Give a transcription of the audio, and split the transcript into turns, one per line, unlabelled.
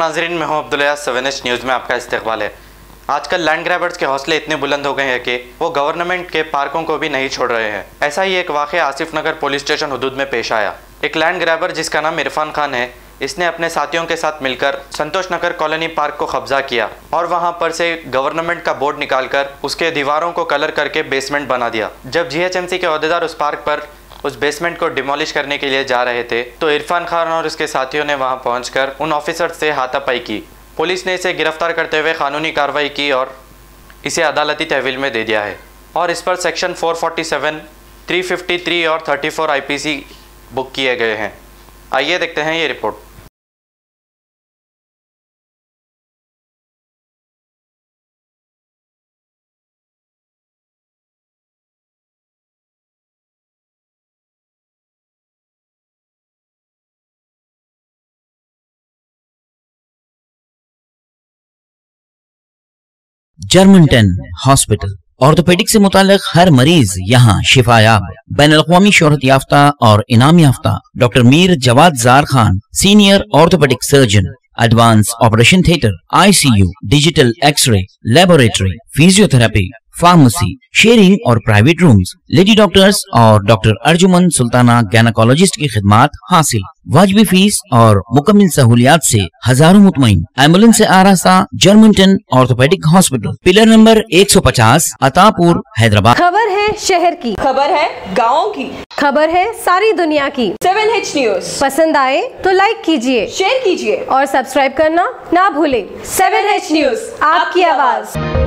नाजरीन, मैं हूं अब्दुल्ला। 7H न्यूज़ में आपका इस्तकबाल है। आजकल लैंड ग्रैबर्स के हौसले इतने बुलंद हो गए हैं कि वो गवर्नमेंट के पार्कों को भी नहीं छोड़ रहे हैं। ऐसा ही एक वाक़या आसिफ नगर पुलिस स्टेशन हुदूद में पेश आया। एक लैंड ग्रैबर जिसका नाम इरफान खान है, इसने अपने साथियों के साथ मिलकर संतोष नगर कॉलोनी पार्क को कब्जा किया और वहां पर से गवर्नमेंट का बोर्ड निकालकर उसके दीवारों को कलर करके बेसमेंट बना दिया। जब GHMC के अहदेदार उस पार्क पर उस बेसमेंट को डिमोलिश करने के लिए जा रहे थे तो इरफान खान और उसके साथियों ने वहां पहुंचकर उन ऑफिसर्स से हाथापाई की। पुलिस ने इसे गिरफ्तार करते हुए कानूनी कार्रवाई की और इसे अदालती तहवील में दे दिया है और इस पर सेक्शन 447, 353 और 34 IPC बुक किए गए हैं। आइए देखते हैं ये रिपोर्ट।
जर्मनटन हॉस्पिटल ऑर्थोपेडिक से मुताल्लिक हर मरीज यहाँ शिफायाब। बैनुल-अक़वामी शोहरत याफ्ता और इनाम याफ्ता doctor Mir Jawad Zar Khan, senior orthopedic surgeon, advance operation theatre, ICU, digital x-ray, laboratory, physiotherapy, pharmacy, sharing और प्राइवेट रूम्स, लेडी डॉक्टर्स और डॉक्टर अर्जुमन सुल्ताना गायनेकोलॉजिस्ट की खिदमात हासिल। वाजिबी फीस और मुकम्मल सहूलियात से हजारों मुतमईन। एम्बुलेंस से आरास्ता जर्मनटन orthopedic hospital, pillar number 150, Attapur, Hyderabad.
खबर है शहर की,
खबर है गाँव की,
खबर है सारी दुनिया की।
7H न्यूज़
पसंद आए तो लाइक कीजिए,
शेयर कीजिए
और सब्सक्राइब करना ना भूले।
7H न्यूज़,
आपकी आवाज।